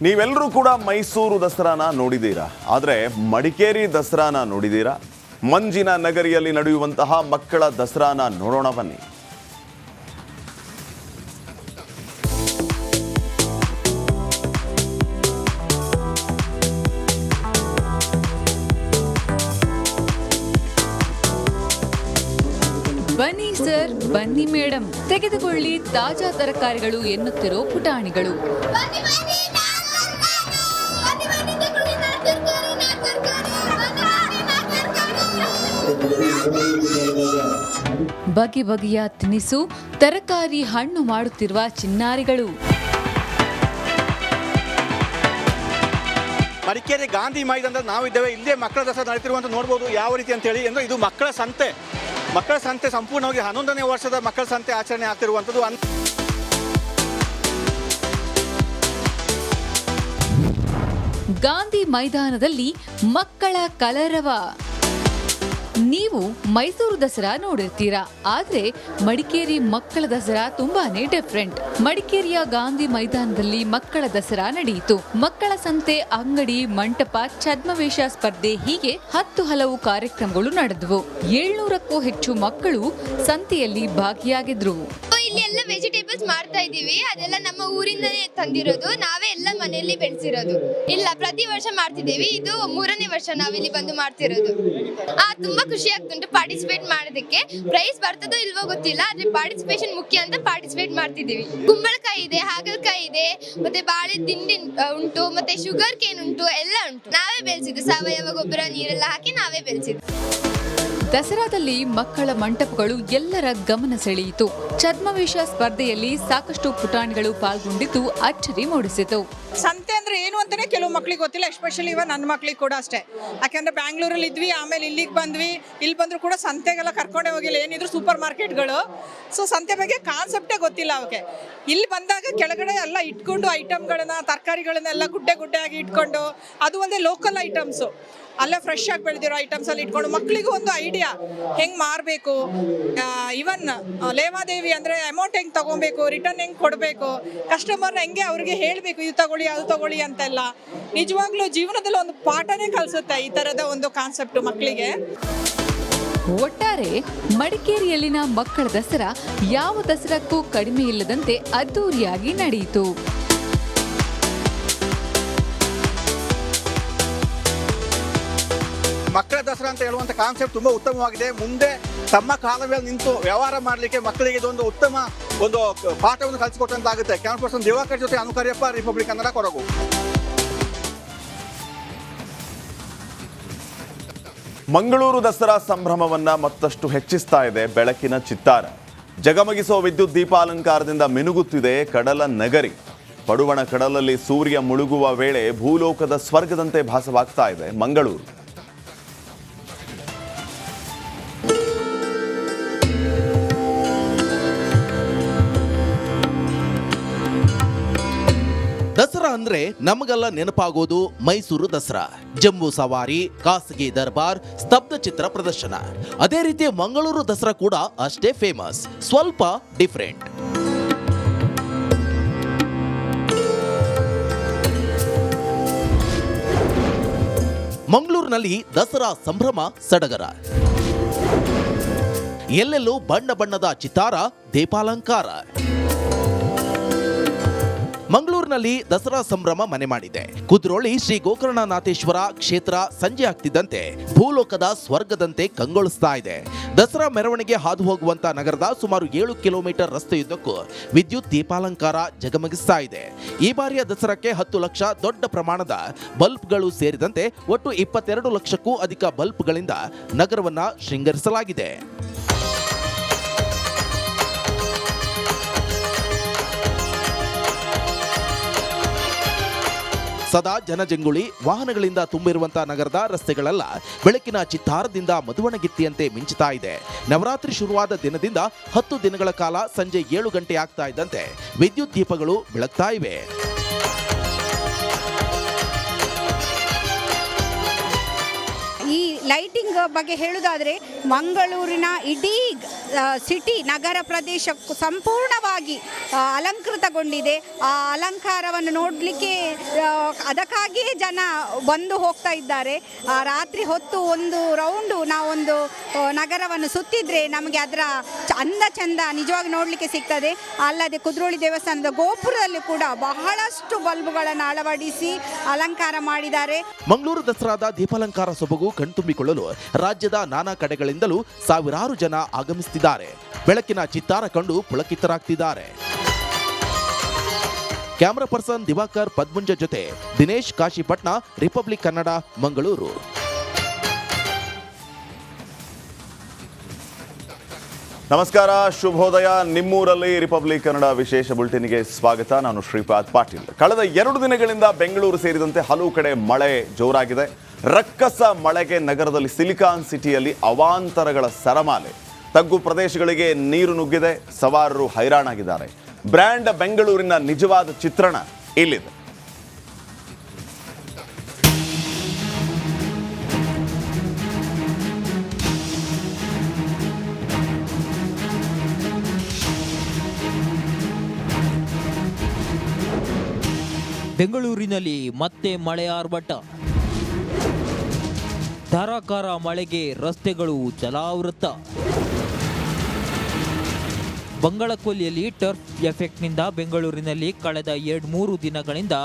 ನೀವೆಲ್ಲರೂ ಕೂಡ ಮೈಸೂರು ದಸರಾನ ನೋಡಿದ್ದೀರಾ, ಆದರೆ ಮಡಿಕೇರಿ ದಸರಾನ ನೋಡಿದ್ದೀರಾ? ಮಂಜಿನ ನಗರಿಯಲ್ಲಿ ನಡೆಯುವಂತಹ ಮಕ್ಕಳ ದಸರಾನ ನೋಡೋಣ ಬನ್ನಿ. ಬನ್ನಿ ಸರ್, ಬನ್ನಿ ಮೇಡಮ್, ತೆಗೆದುಕೊಳ್ಳಿ ತಾಜಾ ತರಕಾರಿಗಳು ಎನ್ನುತ್ತಿರೋ ಪುಟಾಣಿಗಳು. ಬಗೆ ಬಗೆಯ ತಿನಿಸು, ತರಕಾರಿ, ಹಣ್ಣು ಮಾಡುತ್ತಿರುವ ಚಿನ್ನಾರಿಗಳು. ಮಡಿಕೇರಿ ಗಾಂಧಿ ಮೈದಾನದಲ್ಲಿ ನಾವಿದ್ದೇವೆ. ಇಲ್ಲೇ ಮಕ್ಕಳ ದಸರಾ ನಡೀತಿರುವಂತ ನೋಡ್ಬೋದು ಯಾವ ರೀತಿ ಅಂತ ಹೇಳಿ. ಅಂದ್ರೆ ಇದು ಮಕ್ಕಳ ಸಂತೆ ಸಂಪೂರ್ಣವಾಗಿ 11ನೇ ವರ್ಷದ ಮಕ್ಕಳ ಸಂತೆ ಆಚರಣೆ ಆಗ್ತಿರುವಂಥದ್ದು. ಗಾಂಧಿ ಮೈದಾನದಲ್ಲಿ ಮಕ್ಕಳ ಕಲರವ. ನೀವು ಮೈಸೂರು ದಸರಾ ನೋಡಿರ್ತೀರಾ, ಆದ್ರೆ ಮಡಿಕೇರಿ ಮಕ್ಕಳ ದಸರಾ ತುಂಬಾನೇ ಡಿಫ್ರೆಂಟ್. ಮಡಿಕೇರಿಯ ಗಾಂಧಿ ಮೈದಾನದಲ್ಲಿ ಮಕ್ಕಳ ದಸರಾ ನಡೆಯಿತು. ಮಕ್ಕಳ ಸಂತೆ, ಅಂಗಡಿ, ಮಂಟಪ, ಛದ್ಮವೇಷ ಸ್ಪರ್ಧೆ ಹೀಗೆ 10 ಹಲವು ಕಾರ್ಯಕ್ರಮಗಳು ನಡೆದವು. 700ಕ್ಕೂ ಹೆಚ್ಚು ಮಕ್ಕಳು ಸಂತೆಯಲ್ಲಿ ಭಾಗಿಯಾಗಿದ್ರು. ಇಲ್ಲಿ ಎಲ್ಲ ವೆಜಿಟೇಬಲ್ಸ್ ಮಾಡ್ತಾ ಇದೀವಿ, ಅದೆಲ್ಲ ನಮ್ಮ ಊರಿಂದನೇ ತಂದಿರೋದು, ನಾವೇ ಎಲ್ಲ ಮನೆಯಲ್ಲಿ ಬೆಳೆಸಿರೋದು. ಇಲ್ಲ, ಪ್ರತಿ ವರ್ಷ ಮಾಡ್ತಿದ್ದೀವಿ, ಇದು 3ನೇ ವರ್ಷ ನಾವಿಲ್ಲಿ ಬಂದು ಮಾಡ್ತಿರೋದು. ತುಂಬಾ ಖುಷಿ ಆಗ್ತುಂಟು ಪಾರ್ಟಿಸಿಪೇಟ್ ಮಾಡೋದಕ್ಕೆ. ಪ್ರೈಸ್ ಬರ್ತದೋ ಇಲ್ವೋ ಗೊತ್ತಿಲ್ಲ, ಆದ್ರೆ ಪಾರ್ಟಿಸಿಪೇಷನ್ ಮುಖ್ಯ ಅಂತ ಪಾರ್ಟಿಸಿಪೇಟ್ ಮಾಡ್ತಿದ್ದೀವಿ. ಕುಂಬಳಕಾಯಿ ಇದೆ, ಹಾಗಲಕಾಯಿ ಇದೆ, ಮತ್ತೆ ಬಾಳೆ ದಿಂಡಿ ಉಂಟು, ಮತ್ತೆ ಶುಗರ್ ಕೇನ್ ಉಂಟು, ಎಲ್ಲ ಉಂಟು. ನಾವೇ ಬೆಳೆಸಿದ್ದು, ಸಾವಯವ ಗೊಬ್ಬರ ನೀರೆಲ್ಲ ಹಾಕಿ ನಾವೇ ಬೆಳೆಸಿದ್ದು. ದಸರಾದಲ್ಲಿ ಮಕ್ಕಳ ಮಂಟಪಗಳು ಎಲ್ಲರ ಗಮನ ಸೆಳೆಯಿತು. ಛದ್ಮವೇಷ ಸ್ಪರ್ಧೆಯಲ್ಲಿ ಸಾಕಷ್ಟು ಪುಟಾಣಿಗಳು ಪಾಲ್ಗೊಂಡಿದ್ದು ಅಚ್ಚರಿ ಮೂಡಿಸಿತು. ಸಂತೆ ಅಂದ್ರೆ ಏನು ಅಂತಾನೆ ಕೆಲವು ಮಕ್ಳಿಗೆ ಗೊತ್ತಿಲ್ಲ, ಎಸ್ಪೆಷಲಿ ಇವಾಗ ನನ್ನ ಮಕ್ಳಿಗೆ ಕೂಡ ಅಷ್ಟೇ. ಯಾಕಂದ್ರೆ ಬ್ಯಾಂಗ್ಳೂರಲ್ಲಿ ಇದ್ವಿ, ಆಮೇಲೆ ಇಲ್ಲಿಗೆ ಬಂದ್ವಿ. ಇಲ್ಲಿ ಬಂದ್ರು ಕೂಡ ಸಂತೆಗೆಲ್ಲ ಕರ್ಕೊಂಡೇ ಹೋಗಿಲ್ಲ, ಏನಿದ್ರು ಸೂಪರ್ ಮಾರ್ಕೆಟ್ಗಳು. ಸೊ ಸಂತೆ ಬಗ್ಗೆ ಕಾನ್ಸೆಪ್ಟೇ ಗೊತ್ತಿಲ್ಲ ಅವಕ್ಕೆ. ಇಲ್ಲಿ ಬಂದಾಗ ಕೆಳಗಡೆ ಎಲ್ಲ ಇಟ್ಕೊಂಡು ಐಟಮ್ಗಳನ್ನ, ತರಕಾರಿಗಳನ್ನೆಲ್ಲ ಗುಡ್ಡೆ ಆಗಿ ಇಟ್ಕೊಂಡು, ಅದು ಒಂದೇ ಲೋಕಲ್ ಐಟಮ್ಸು, ಅಲ್ಲೇ ಫ್ರೆಶ್ ಆಗಿ ಬೆಳೆದಿರೋ ಐಟಮ್ಸ್ ಅಲ್ಲಿ ಇಟ್ಕೊಂಡು ಮಕ್ಕಳಿಗೂ ಒಂದು ಐಡಿಯಾ ಹೆಂಗೆ ಮಾರಬೇಕು, ಇವನ್ ಲೇವಾದೇವಿ ಅಂದರೆ ಅಮೌಂಟ್ ಹೆಂಗೆ ತಗೊಬೇಕು, ರಿಟರ್ನ್ ಹೆಂಗೆ ಕೊಡಬೇಕು, ಕಸ್ಟಮರ್ನ ಹೆಂಗೆ ಅವ್ರಿಗೆ ಹೇಳಬೇಕು, ಇದು ತಗೊಳ್ಳಿ ಅದು ತಗೊಳ್ಳಿ ಅಂತೆಲ್ಲ. ನಿಜವಾಗ್ಲೂ ಜೀವನದಲ್ಲಿ ಒಂದು ಪಾಠನೇ ಕಲಿಸುತ್ತೆ ಈ ಥರದ ಒಂದು ಕಾನ್ಸೆಪ್ಟ್ ಮಕ್ಕಳಿಗೆ. ಒಟ್ಟಾರೆ ಮಡಿಕೇರಿಯಲ್ಲಿನ ಮಕ್ಕಳ ದಸರಾ ಯಾವ ದಸರಾಕ್ಕೂ ಕಡಿಮೆ ಇಲ್ಲದಂತೆ ಅದ್ದೂರಿಯಾಗಿ ನಡೆಯಿತು. ಮಕ್ಕಳ ದಸರಾ ಅಂತ ಹೇಳುವಂತ ಕಾನ್ಸೆಪ್ಟ್ ತುಂಬಾ ಉತ್ತಮವಾಗಿದೆ. ಮುಂದೆ ತಮ್ಮ ಕಾಲ ಮೇಲೆ ನಿಂತು ವ್ಯವಹಾರ ಮಾಡಲಿಕ್ಕೆ ಮಕ್ಕಳಿಗೆ ಇದೊಂದು ಉತ್ತಮ ಒಂದು ಪಾಠವನ್ನು ಕಲಿಸಿಕೊಟ್ಟಂತಾಗುತ್ತೆ. ಕ್ಯಾಮರಾ ಪರ್ಸನ್ ದಿವಾಕರ್ ಜೊತೆ ಅನುಕರ್ಯಪ್ಪ, ರಿಪಬ್ಲಿಕ್ ಕನ್ನಡ, ಕೊಡಗು. ಮಂಗಳೂರು ದಸರಾ ಸಂಭ್ರಮವನ್ನ ಮತ್ತಷ್ಟು ಹೆಚ್ಚಿಸ್ತಾ ಇದೆ ಬೆಳಕಿನ ಚಿತ್ತಾರ. ಜಗಮಗಿಸೋ ವಿದ್ಯುತ್ ದೀಪಾಲಂಕಾರದಿಂದ ಮಿನುಗುತ್ತಿದೆ ಕಡಲ ನಗರಿ. ಪಡುವಣ ಕಡಲಲ್ಲಿ ಸೂರ್ಯ ಮುಳುಗುವ ವೇಳೆ ಭೂಲೋಕದ ಸ್ವರ್ಗದಂತೆ ಭಾಸವಾಗ್ತಾ ಇದೆ ಮಂಗಳೂರು. ದಸರಾ ಅಂದ್ರೆ ನಮಗೆಲ್ಲ ನೆನಪಾಗೋದು ಮೈಸೂರು ದಸರಾ, ಜಂಬೂ ಸವಾರಿ, ಖಾಸಗಿ ದರ್ಬಾರ್, ಸ್ತಬ್ಧ ಚಿತ್ರ ಪ್ರದರ್ಶನ. ಅದೇ ರೀತಿ ಮಂಗಳೂರು ದಸರಾ ಕೂಡ ಅಷ್ಟೇ ಫೇಮಸ್, ಸ್ವಲ್ಪ ಡಿಫರೆಂಟ್. ಮಂಗಳೂರಿನಲ್ಲಿ ದಸರಾ ಸಂಭ್ರಮ ಸಡಗರ. ಎಲ್ಲೆಲ್ಲೂ ಬಣ್ಣ ಬಣ್ಣದ ಚಿತ್ತಾರ, ದೀಪಾಲಂಕಾರ. ಮಂಗಳೂರಿನಲ್ಲಿ ದಸರಾ ಸಂಭ್ರಮ ಮನೆ ಮಾಡಿದೆ. ಕುದ್ರೋಳಿ ಶ್ರೀ ಗೋಕರ್ಣನಾಥೇಶ್ವರ ಕ್ಷೇತ್ರ ಸಂಜೆ ಆಗ್ತಿದ್ದಂತೆ ಭೂಲೋಕದ ಸ್ವರ್ಗದಂತೆ ಕಂಗೊಳಿಸ್ತಾ ಇದೆ. ದಸರಾ ಮೆರವಣಿಗೆ ಹಾದು ಹೋಗುವಂತ ನಗರದ ಸುಮಾರು 7 ಕಿಲೋಮೀಟರ್ ರಸ್ತೆಯುದ್ದಕ್ಕೂ ವಿದ್ಯುತ್ ದೀಪಾಲಂಕಾರ ಜಗಮಗಿಸ್ತಾ ಇದೆ. ಈ ಬಾರಿಯ ದಸರಾಕ್ಕೆ 10 ಲಕ್ಷ ದೊಡ್ಡ ಪ್ರಮಾಣದ ಬಲ್ಬ್ಗಳು ಸೇರಿದಂತೆ ಒಟ್ಟು 22 ಲಕ್ಷಕ್ಕೂ ಅಧಿಕ ಬಲ್ಬ್ಗಳಿಂದ ನಗರವನ್ನ ಶೃಂಗರಿಸಲಾಗಿದೆ. ಸದಾ ಜನಜಂಗುಳಿ ವಾಹನಗಳಿಂದ ತುಂಬಿರುವಂತಹ ನಗರದ ರಸ್ತೆಗಳೆಲ್ಲ ಬೆಳಕಿನ ಚಿತ್ತಾರದಿಂದ ಮಧುವಣಗಿತ್ತಿಯಂತೆ ಮಿಂಚುತ್ತಾ ಇದೆ. ನವರಾತ್ರಿ ಶುರುವಾದ ದಿನದಿಂದ 10 ದಿನಗಳ ಕಾಲ ಸಂಜೆ 7 ಗಂಟೆ ಆಗ್ತಾ ಇದ್ದಂತೆ ವಿದ್ಯುತ್ ದೀಪಗಳು ಬೆಳಗ್ತಾ ಇವೆ. ಈ ಲೈಟಿಂಗ್ ಬಗ್ಗೆ ಹೇಳುವುದಾದರೆ ಮಂಗಳೂರಿನ ಇಡೀ ಸಿಟಿ ನಗರ ಪ್ರದೇಶ ಸಂಪೂರ್ಣವಾಗಿ ಅಲಂಕೃತಗೊಂಡಿದೆ. ಆ ಅಲಂಕಾರವನ್ನು ನೋಡಲಿಕ್ಕೆ ಅದಕ್ಕಾಗಿಯೇ ಜನ ಬಂದು ಹೋಗ್ತಾ ಇದ್ದಾರೆ. ರಾತ್ರಿ ಹೊತ್ತು ಒಂದು ರೌಂಡು ನಾವೊಂದು ನಗರವನ್ನು ಸುತ್ತಿದ್ರೆ ನಮಗೆ ಅದರ ಅಂದ ಚಂದ ನಿಜವಾಗಿ ನೋಡಲಿಕ್ಕೆ ಸಿಗ್ತದೆ. ಅಲ್ಲದೆ ಕುದ್ರೋಳಿ ದೇವಸ್ಥಾನದ ಗೋಪುರದಲ್ಲಿ ಕೂಡ ಬಹಳಷ್ಟು ಬಲ್ಬುಗಳನ್ನು ಅಳವಡಿಸಿ ಅಲಂಕಾರ ಮಾಡಿದ್ದಾರೆ. ಮಂಗಳೂರು ದಸರಾದ ದೀಪಾಲಂಕಾರ ಸೊಬಗು ಕಣ್ತುಂಬಿಕೊಳ್ಳಲು ರಾಜ್ಯದ ನಾನಾ ಕಡೆಗಳಿಂದಲೂ ಸಾವಿರಾರು ಜನ ಆಗಮಿಸುತ್ತಿದ್ದಾರೆ. ಬೆಳಕಿನ ಚಿತ್ತಾರ ಕಂಡು ಪುಳಕಿತರಾಗ್ತಿದ್ದಾರೆ. ಕ್ಯಾಮರಾ ಪರ್ಸನ್ ದಿವಾಕರ್ ಪದ್ಮುಂಜ ಜೊತೆ ದಿನೇಶ್ ಕಾಶಿಪಟ್ನ, ರಿಪಬ್ಲಿಕ್ ಕನ್ನಡ, ಮಂಗಳೂರು. ನಮಸ್ಕಾರ, ಶುಭೋದಯ. ನಿಮ್ಮೂರಲ್ಲಿ ರಿಪಬ್ಲಿಕ್ ಕನ್ನಡ ವಿಶೇಷ ಬುಲೆಟಿನ್ಗೆ ಸ್ವಾಗತ. ನಾನು ಶ್ರೀಪಾದ್ ಪಾಟೀಲ್. ಕಳೆದ 2 ದಿನಗಳಿಂದ ಬೆಂಗಳೂರು ಸೇರಿದಂತೆ ಹಲವು ಕಡೆ ಮಳೆ ಜೋರಾಗಿದೆ. ರಕ್ಕಸ ಮಳೆಗೆ ನಗರದಲ್ಲಿ ಸಿಲಿಕಾನ್ ಸಿಟಿಯಲ್ಲಿ ಅವಾಂತರಗಳ ಸರಮಾಲೆ. ತಗ್ಗು ಪ್ರದೇಶಗಳಿಗೆ ನೀರು ನುಗ್ಗಿದೆ, ಸವಾರರು ಹೈರಾಣಾಗಿದ್ದಾರೆ. ಬ್ರ್ಯಾಂಡ್ ಬೆಂಗಳೂರಿನ ನಿಜವಾದ ಚಿತ್ರಣ ಇಲ್ಲಿದೆ. ಬೆಂಗಳೂರಿನಲ್ಲಿ ಮತ್ತೆ ಮಳೆ ಆರ್ಭಟ. ಧಾರಾಕಾರ ಮಳೆಗೆ ರಸ್ತೆಗಳು ಜಲಾವೃತ. ಬಂಗಾಳಕೊಲ್ಲಿಯಲ್ಲಿ ಟರ್ಫ್ ಎಫೆಕ್ಟ್ನಿಂದ ಬೆಂಗಳೂರಿನಲ್ಲಿ ಕಳೆದ 2-3 ದಿನಗಳಿಂದ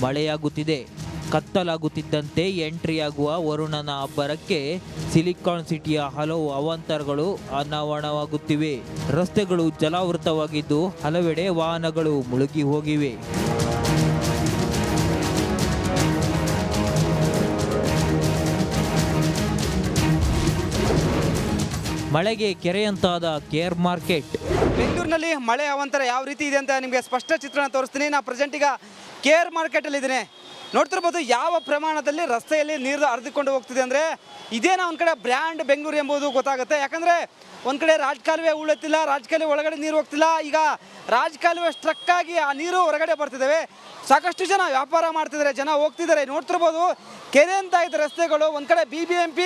ಮಳೆಯಾಗುತ್ತಿದೆ. ಕತ್ತಲಾಗುತ್ತಿದ್ದಂತೆ ಎಂಟ್ರಿಯಾಗುವ ವರುಣನ ಅಬ್ಬರಕ್ಕೆ ಸಿಲಿಕಾನ್ ಸಿಟಿಯ ಹಲವು ಅವಾಂತರಗಳು ಅನಾವರಣವಾಗುತ್ತಿವೆ. ರಸ್ತೆಗಳು ಜಲಾವೃತವಾಗಿದ್ದು ಹಲವೆಡೆ ವಾಹನಗಳು ಮುಳುಗಿ ಹೋಗಿವೆ. ಮಳೆಗೆ ಕೆರೆಯಂತಾದ ಕೇರ್ ಮಾರ್ಕೆಟ್. ಬೆಂಗಳೂರಿನಲ್ಲಿ ಮಳೆ ಅವಾಂತರ ಯಾವ ರೀತಿ ಇದೆ ಅಂತ ನಿಮಗೆ ಸ್ಪಷ್ಟ ಚಿತ್ರಣ ತೋರಿಸ್ತೀನಿ. ನಾನು ಪ್ರೆಸೆಂಟ್ ಈಗ ಕೇರ್ ಮಾರ್ಕೆಟಲ್ಲಿ ಇದ್ದೀನಿ. ನೋಡ್ತಿರ್ಬೋದು ಯಾವ ಪ್ರಮಾಣದಲ್ಲಿ ರಸ್ತೆಯಲ್ಲಿ ನೀರು ಹರಿದುಕೊಂಡು ಹೋಗ್ತಿದೆ ಅಂದರೆ ಇದೇನೋ ಒಂದು ಕಡೆ ಬ್ರ್ಯಾಂಡ್ ಬೆಂಗಳೂರು ಎಂಬುದು ಗೊತ್ತಾಗುತ್ತೆ. ಯಾಕಂದರೆ ಒಂದು ಕಡೆ ರಾಜಕಾಲುವೆ ಉಳುತ್ತಿಲ್ಲ, ರಾಜಕಾಲುವೆ ಒಳಗಡೆ ನೀರು ಹೋಗ್ತಿಲ್ಲ. ಈಗ ರಾಜಕಾಲುವೆ ಸ್ಟ್ರಕ್ ಆಗಿ ಆ ನೀರು ಹೊರಗಡೆ ಬರ್ತಿದ್ದಾವೆ. ಸಾಕಷ್ಟು ಜನ ವ್ಯಾಪಾರ ಮಾಡ್ತಿದ್ದಾರೆ, ಜನ ಹೋಗ್ತಿದ್ದಾರೆ. ನೋಡ್ತಿರ್ಬೋದು ಕೆರೆ ಅಂತ ಇದ್ದ ರಸ್ತೆಗಳು ಒಂದು ಕಡೆ BBMP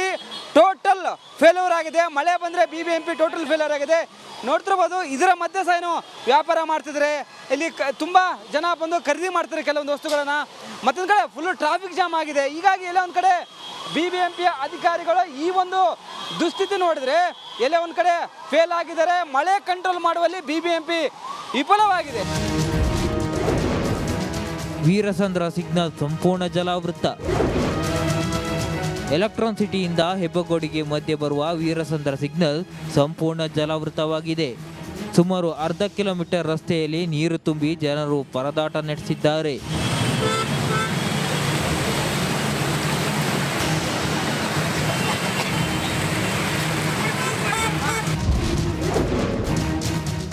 ಟೋಟಲ್ ಫೇಲ್ಯೂರ್ ಆಗಿದೆ. ಮಳೆ ಬಂದರೆ BBMP ಟೋಟಲ್ ಫೇಲ್ಯೂರ್ ಆಗಿದೆ. ನೋಡ್ತಿರ್ಬೋದು ಇದರ ಮಧ್ಯೆ ಸಹ ಏನು ವ್ಯಾಪಾರ ಮಾಡ್ತಿದ್ದಾರೆ. ಇಲ್ಲಿ ತುಂಬ ಜನ ಬಂದು ಖರೀದಿ ಮಾಡ್ತಾರೆ ಕೆಲವೊಂದು ವಸ್ತುಗಳನ್ನು. ಮತ್ತೊಂದು ಕಡೆ ಫುಲ್ಲು ಟ್ರಾಫಿಕ್ ಜಾಮ್ ಆಗಿದೆ. ಹೀಗಾಗಿ ಎಲ್ಲ ಒಂದು ಕಡೆ BBMP ಅಧಿಕಾರಿಗಳು ಈ ಒಂದು ದುಸ್ಥಿತಿ ನೋಡಿದ್ರೆ ಎಲ್ಲೇ ಒಂದು ಕಡೆ ಫೇಲ್ ಆಗಿದ್ದಾರೆ. ಮಳೆ ಕಂಟ್ರೋಲ್ ಮಾಡುವಲ್ಲಿ BBMP ವಿಫಲವಾಗಿದೆ. ವೀರಸಂದ್ರ ಸಿಗ್ನಲ್ ಸಂಪೂರ್ಣ ಜಲಾವೃತ. ಎಲೆಕ್ಟ್ರಾನ್ ಸಿಟಿಯಿಂದ ಹೆಬ್ಬಗೋಡಿಗೆ ಮಧ್ಯೆ ಬರುವ ವೀರಸಂದ್ರ ಸಿಗ್ನಲ್ ಸಂಪೂರ್ಣ ಜಲಾವೃತವಾಗಿದೆ. ಸುಮಾರು ಅರ್ಧ ಕಿಲೋಮೀಟರ್ ರಸ್ತೆಯಲ್ಲಿ ನೀರು ತುಂಬಿ ಜನರು ಪರದಾಟ ನಡೆಸಿದ್ದಾರೆ.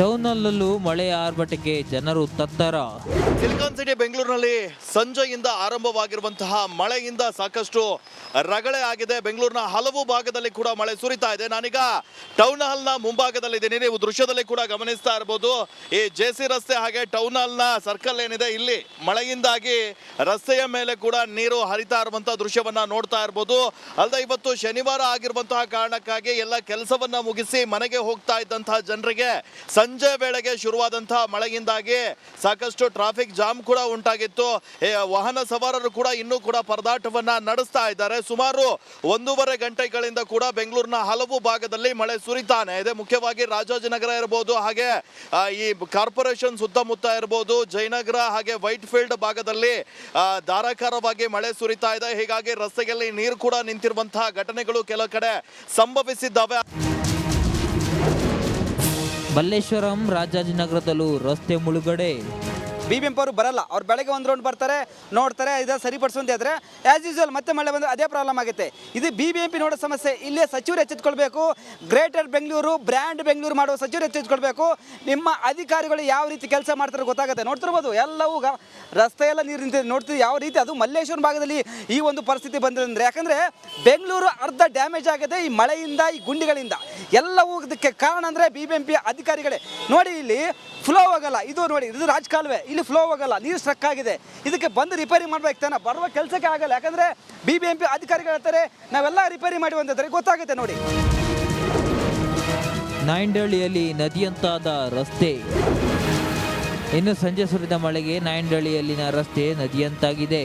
ಟೌನ್ನಲ್ಲೂ ಮಳೆಯ ಆರ್ಭಟಕ್ಕೆ ಜನರು ತತ್ತರ. ಸಿಲಿಕಾನ್ ಸಿಟಿ ಬೆಂಗಳೂರಿನಲ್ಲಿ ಸಂಜೆಯಿಂದ ಆರಂಭವಾಗಿರುವಂತಹ ಮಳೆಯಿಂದ ಸಾಕಷ್ಟು ರಗಳೆ ಆಗಿದೆ. ಬೆಂಗಳೂರಿನ ಹಲವು ಭಾಗದಲ್ಲಿ ಕೂಡ ಮಳೆ ಸುರಿತಾ ಇದೆ. ನಾನೀಗ ಟೌನ್ ಹಾಲ್ನ ಮುಂಭಾಗದಲ್ಲಿದ್ದೀನಿ. ನೀವು ದೃಶ್ಯದಲ್ಲಿ ಕೂಡ ಗಮನಿಸ್ತಾ ಇರಬಹುದು. ಈ JC ರಸ್ತೆ ಹಾಗೆ ಟೌನ್ ಹಾಲ್ನ ಸರ್ಕಲ್ ಏನಿದೆ, ಇಲ್ಲಿ ಮಳೆಯಿಂದಾಗಿ ರಸ್ತೆಯ ಮೇಲೆ ಕೂಡ ನೀರು ಹರಿತಾ ಇರುವಂತಹ ದೃಶ್ಯವನ್ನ ನೋಡ್ತಾ ಇರಬಹುದು. ಅಲ್ಲದೆ ಇವತ್ತು ಶನಿವಾರ ಆಗಿರುವಂತಹ ಕಾರಣಕ್ಕಾಗಿ ಎಲ್ಲ ಕೆಲಸವನ್ನ ಮುಗಿಸಿ ಮನೆಗೆ ಹೋಗ್ತಾ ಇದ್ದಂತಹ ಜನರಿಗೆ ಸಂಜೆ ವೇಳೆಗೆ ಶುರುವಾದಂತಹ ಮಳೆಯಿಂದಾಗಿ ಸಾಕಷ್ಟು ಟ್ರಾಫಿಕ್ ಜಾಮ್ ಕೂಡ ಉಂಟಾಗಿತ್ತು. ವಾಹನ ಸವಾರರು ಕೂಡ ಇನ್ನೂ ಕೂಡ ಪರದಾಟವನ್ನ ನಡೆಸ್ತಾ ಇದ್ದಾರೆ. ಸುಮಾರು 1.5 ಗಂಟೆಗಳಿಂದ ಕೂಡ ಬೆಂಗಳೂರಿನ ಹಲವು ಭಾಗದಲ್ಲಿ ಮಳೆ ಸುರಿತಾನೆ ಇದೆ. ಮುಖ್ಯವಾಗಿ ರಾಜಾಜಿನಗರ ಇರಬಹುದು, ಹಾಗೆ ಈ ಕಾರ್ಪೊರೇಷನ್ ಸುತ್ತಮುತ್ತ ಇರಬಹುದು, ಜಯನಗರ ಹಾಗೆ ವೈಟ್ ಫೀಲ್ಡ್ ಭಾಗದಲ್ಲಿ ಧಾರಾಕಾರವಾಗಿ ಮಳೆ ಸುರಿತಾ ಇದೆ. ಹೀಗಾಗಿ ರಸ್ತೆಯಲ್ಲಿ ನೀರು ಕೂಡ ನಿಂತಿರುವಂತಹ ಘಟನೆಗಳು ಕೆಲವು ಕಡೆ ಸಂಭವಿಸಿದ್ದಾವೆ. ಮಲ್ಲೇಶ್ವರಂ, ರಾಜಾಜಿನಗರದಲ್ಲೂ ರಸ್ತೆ ಮುಳುಗಡೆ. BBMP ಅವರು ಬರಲ್ಲ. ಅವ್ರು ಬೆಳಗ್ಗೆ ಒಂದು ರೌಂಡ್ ಬರ್ತಾರೆ, ನೋಡ್ತಾರೆ, ಇದು ಸರಿಪಡಿಸುವಂತೆ ಆದರೆ ಆ್ಯಸ್ ಯೂಸ್ವಲ್ ಮತ್ತೆ ಮಳೆ ಬಂದರೆ ಅದೇ ಪ್ರಾಬ್ಲಮ್ ಆಗುತ್ತೆ. ಇದು BBMP ನೋಡೋ ಸಮಸ್ಯೆ. ಇಲ್ಲೇ ಸಚಿವರು ಎಚ್ಚೆತ್ಕೊಳ್ಬೇಕು. ಗ್ರೇಟರ್ ಬೆಂಗಳೂರು, ಬ್ರ್ಯಾಂಡ್ ಬೆಂಗಳೂರು ಮಾಡುವ ಸಚಿವರು ಎಚ್ಚೆತ್ಕೊಳ್ಬೇಕು. ನಿಮ್ಮ ಅಧಿಕಾರಿಗಳು ಯಾವ ರೀತಿ ಕೆಲಸ ಮಾಡ್ತಾರೆ ಗೊತ್ತಾಗುತ್ತೆ. ನೋಡ್ತಿರ್ಬೋದು ಎಲ್ಲವೂ ರಸ್ತೆ ಎಲ್ಲ ನೀರು ನಿಂತಿದೆ. ನೋಡ್ತೀವಿ ಯಾವ ರೀತಿ ಅದು ಮಲ್ಲೇಶ್ವರ ಭಾಗದಲ್ಲಿ ಈ ಒಂದು ಪರಿಸ್ಥಿತಿ ಬಂದಿದೆ ಅಂದರೆ, ಯಾಕಂದರೆ ಬೆಂಗಳೂರು ಅರ್ಧ ಡ್ಯಾಮೇಜ್ ಆಗಿದೆ ಈ ಮಳೆಯಿಂದ, ಈ ಗುಂಡಿಗಳಿಂದ. ಎಲ್ಲವೂ ಇದಕ್ಕೆ ಕಾರಣ ಅಂದರೆ BBMP ಅಧಿಕಾರಿಗಳೇ. ನೋಡಿ ಇಲ್ಲಿ ಫ್ಲೋ ಹೋಗಲ್ಲ. ಇದು ನೋಡಿ, ಇದು ರಾಜಕಾಲುವೆ, ಇಲ್ಲಿ ಫ್ಲೋ ಹೋಗಲ್ಲ, ನೀರು ಸ್ಟ್ರಕ್ ಆಗಿದೆ. ಇದಕ್ಕೆ ಬಂದು ರಿಪೇರಿ ಮಾಡ್ಬೇಕು ತಾನೆ, ಬರುವ ಕೆಲಸಕ್ಕೆ ಆಗಲ್ಲ. ಯಾಕಂದರೆ BBMP ಅಧಿಕಾರಿಗಳು ಹೇಳ್ತಾರೆ ನಾವೆಲ್ಲ ರಿಪೇರಿ ಮಾಡಿ ಅಂತಾರೆ. ಗೊತ್ತಾಗುತ್ತೆ ನೋಡಿ. ನಾಯಂಡಹಳ್ಳಿಯಲ್ಲಿ ನದಿಯಂತಾದ ರಸ್ತೆ. ಇನ್ನು ಸಂಜೆ ಸುರಿದ ಮಳೆಗೆ ನಾಯಂಡಹಳ್ಳಿಯಲ್ಲಿನ ರಸ್ತೆ ನದಿಯಂತಾಗಿದೆ.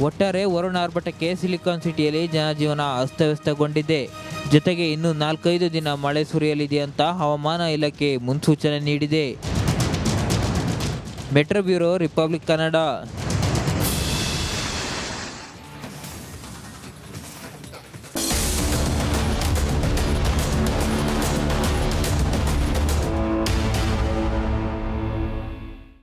ಒಟ್ಟಾರೆ ವರುಣ ಆರ್ಭಟಕ್ಕೆ ಸಿಲಿಕಾನ್ ಸಿಟಿಯಲ್ಲಿ ಜನಜೀವನ ಅಸ್ತವ್ಯಸ್ತಗೊಂಡಿದೆ. ಜೊತೆಗೆ ಇನ್ನು 4-5 ದಿನ ಮಳೆ ಸುರಿಯಲಿದೆ ಅಂತ ಹವಾಮಾನ ಇಲಾಖೆ ಮುನ್ಸೂಚನೆ ನೀಡಿದೆ. Metro bureau, republic Kannada.